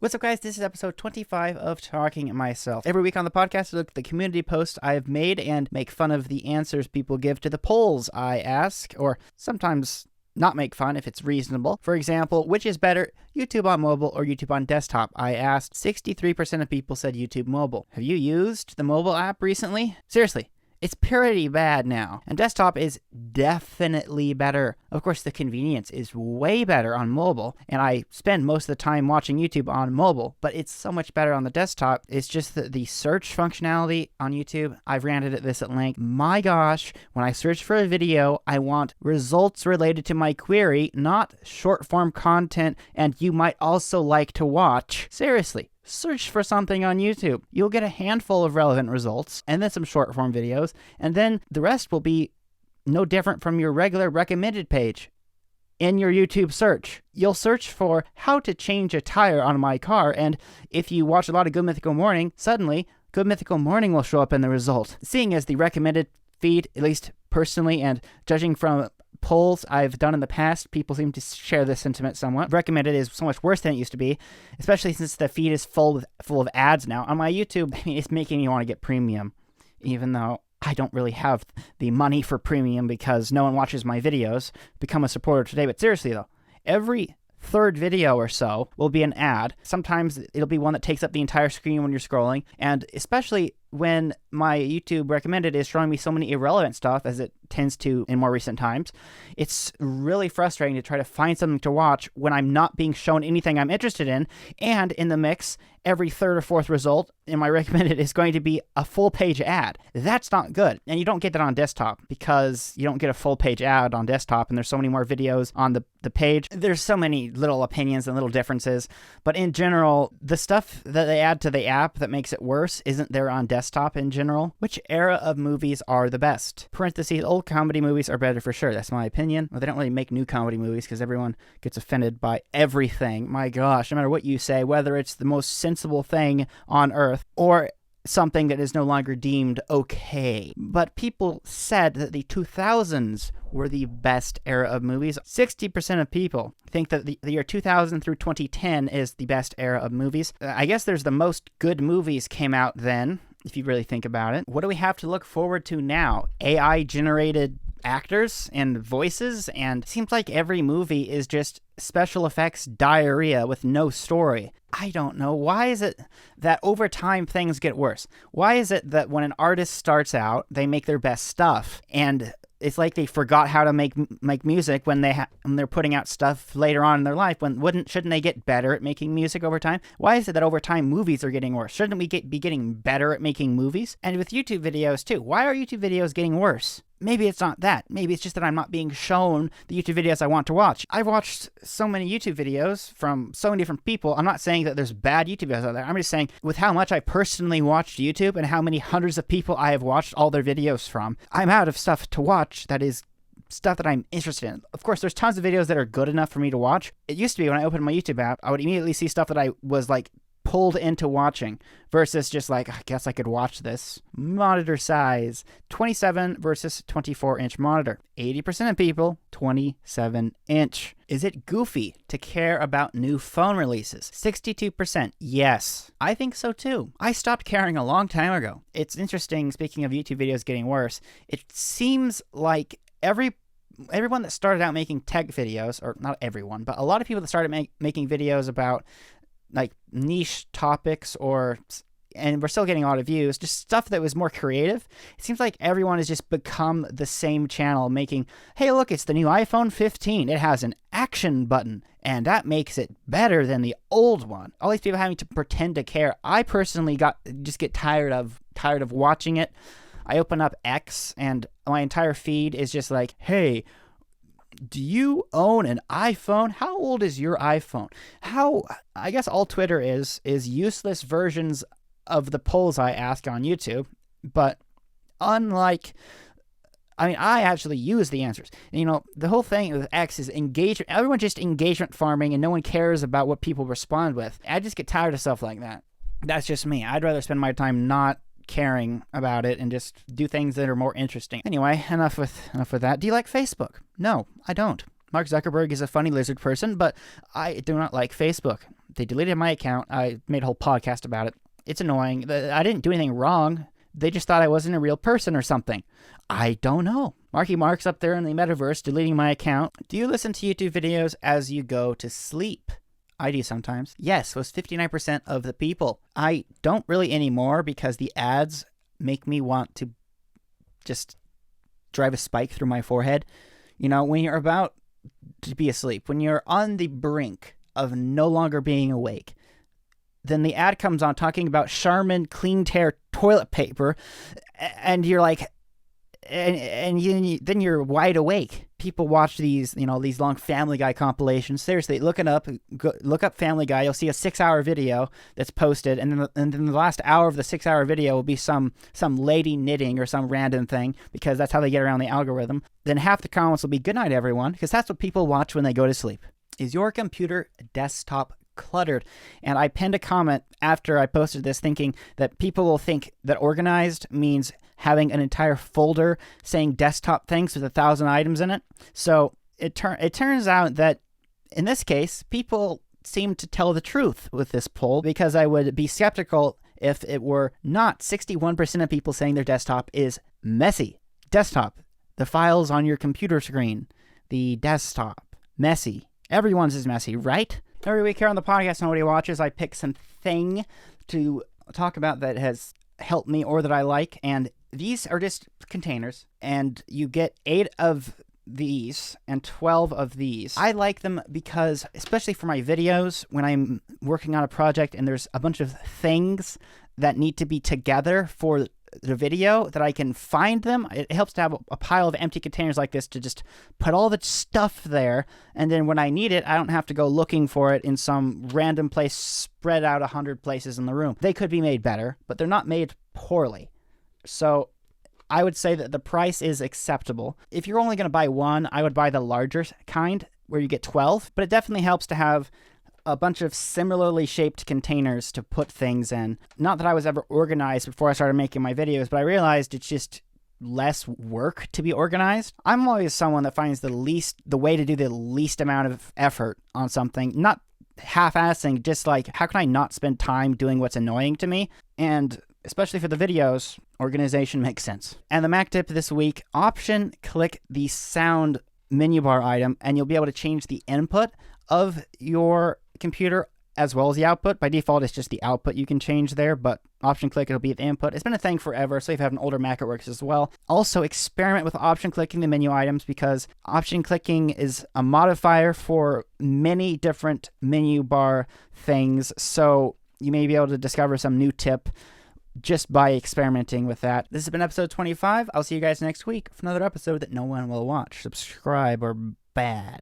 What's up, guys? This is episode 25 of Talking Myself. Every week on the podcast, I look at the community posts I've made and make fun of the answers people give to the polls I ask, or sometimes not make fun if it's reasonable. For example, which is better, YouTube on mobile or YouTube on desktop? I asked. 63% of people said YouTube mobile. Have you used the mobile app recently? Seriously. It's pretty bad now, and desktop is definitely better. Of course, the convenience is way better on mobile, and I spend most of the time watching YouTube on mobile, but it's so much better on the desktop. It's just that the search functionality on YouTube, I've ranted at this at length. My gosh, when I search for a video, I want results related to my query, not short-form content, and you might also like to watch. Seriously. Search for something on YouTube. You'll get a handful of relevant results, and then some short-form videos, and then the rest will be no different from your regular recommended page in your YouTube search. You'll search for how to change a tire on my car, and if you watch a lot of Good Mythical Morning, suddenly Good Mythical Morning will show up in the result. Seeing as the recommended feed, at least personally, and judging from polls I've done in the past, people seem to share this sentiment somewhat. Recommended is so much worse than it used to be, especially since the feed is full of ads now. On my YouTube, I mean, it's making me want to get premium, even though I don't really have the money for premium because no one watches my videos. Become a supporter today. But seriously though, every third video or so will be an ad. Sometimes it'll be one that takes up the entire screen when you're scrolling, and especially when my YouTube recommended is showing me so many irrelevant stuff, as it tends to in more recent times, it's really frustrating to try to find something to watch when I'm not being shown anything I'm interested in, and in the mix, every third or fourth result in my recommended is going to be a full-page ad. That's not good, and you don't get that on desktop because you don't get a full-page ad on desktop, and there's so many more videos on the page. There's so many little opinions and little differences, but in general, the stuff that they add to the app that makes it worse isn't there on desktop in general. Which era of movies are the best? Parentheses, old comedy movies are better for sure. That's my opinion. Well, they don't really make new comedy movies because everyone gets offended by everything. My gosh, no matter what you say, whether it's the most sensible thing on earth or something that is no longer deemed okay. But people said that the 2000s were the best era of movies. 60% of people think that the year 2000 through 2010 is the best era of movies. I guess there's the most good movies came out then, if you really think about it. What do we have to look forward to now? AI-generated actors and voices, and it seems like every movie is just special effects diarrhea with no story. I don't know. Why is it that over time things get worse? Why is it that when an artist starts out, they make their best stuff, and it's like they forgot how to make music when they're putting out stuff later on in their life? Shouldn't they get better at making music over time? Why is it that over time movies are getting worse? Shouldn't we be getting better at making movies? And with YouTube videos too, why are YouTube videos getting worse? Maybe it's not that. Maybe it's just that I'm not being shown the YouTube videos I want to watch. I've watched so many YouTube videos from so many different people. I'm not saying that there's bad YouTube videos out there. I'm just saying with how much I personally watched YouTube and how many hundreds of people I have watched all their videos from, I'm out of stuff to watch that is stuff that I'm interested in. Of course, there's tons of videos that are good enough for me to watch. It used to be when I opened my YouTube app, I would immediately see stuff that I was like pulled into watching versus just like, I guess I could watch this. Monitor size, 27 versus 24-inch monitor. 80% of people, 27-inch. Is it goofy to care about new phone releases? 62%, yes. I think so too. I stopped caring a long time ago. It's interesting, speaking of YouTube videos getting worse, it seems like everyone that started out making tech videos, or not everyone, but a lot of people that started making videos about like niche topics and we're still getting a lot of views, just stuff that was more creative. It seems like everyone has just become the same channel making, hey, look, it's the new iPhone 15. It has an action button, and that makes it better than the old one. All these people having to pretend to care. I personally just get tired of watching it. I open up X, and my entire feed is just like, hey, do you own an iPhone? How old is your iPhone? I guess all Twitter is useless versions of the polls I ask on YouTube, but unlike, I actually use the answers. You know, the whole thing with X is engagement. Everyone's just engagement farming, and no one cares about what people respond with. I just get tired of stuff like that. That's just me. I'd rather spend my time not caring about it and just do things that are more interesting. Anyway, enough with that. Do you like Facebook? No, I don't. Mark Zuckerberg is a funny lizard person, but I do not like Facebook. They deleted my account. I made a whole podcast about it. It's annoying. I didn't do anything wrong. They just thought I wasn't a real person or something. I don't know. Marky Mark's up there in the metaverse deleting my account. Do you listen to YouTube videos as you go to sleep? I do sometimes. Yes, was 59% of the people. I don't really anymore because the ads make me want to just drive a spike through my forehead. You know, when you're about to be asleep, when you're on the brink of no longer being awake, then the ad comes on talking about Charmin Clean Tear toilet paper, and you're like, then you're wide awake. People watch these, these long Family Guy compilations. Seriously, look up Family Guy. You'll see a 6-hour video that's posted, and then the last hour of the 6-hour video will be some lady knitting or some random thing, because that's how they get around the algorithm. Then half the comments will be "Good night, everyone," because that's what people watch when they go to sleep. Is your computer desktop cluttered? And I pinned a comment after I posted this thinking that people will think that organized means having an entire folder saying desktop things with 1,000 items in it. So it turns out that in this case, people seem to tell the truth with this poll, because I would be skeptical if it were not. 61% of people saying their desktop is messy. Desktop, the files on your computer screen, the desktop, messy. Everyone's is messy, right? Every week here on the podcast Nobody Watches, I pick something to talk about that has helped me or that I like, and these are just containers, and you get 8 of these and 12 of these. I like them because, especially for my videos, when I'm working on a project and there's a bunch of things that need to be together for the video, that I can find them. It helps to have a pile of empty containers like this to just put all the stuff there, and then when I need it, I don't have to go looking for it in some random place spread out 100 places in the room. They could be made better, but they're not made poorly. So I would say that the price is acceptable. If you're only going to buy one, I would buy the larger kind where you get 12, but it definitely helps to have a bunch of similarly shaped containers to put things in. Not that I was ever organized before I started making my videos, but I realized it's just less work to be organized. I'm always someone that finds the way to do the least amount of effort on something, not half-assing, just like, how can I not spend time doing what's annoying to me? And especially for the videos, organization makes sense. And the Mac tip this week, click the sound menu bar item, and you'll be able to change the input of your computer as well as the output. By default, it's just the output you can change there, but click, it'll be the input. It's been a thing forever, so if you have an older Mac, it works as well. Also, experiment with clicking the menu items, because clicking is a modifier for many different menu bar things, so you may be able to discover some new tip just by experimenting with that. This has been episode 25. I'll see you guys next week for another episode that no one will watch. Subscribe or bad.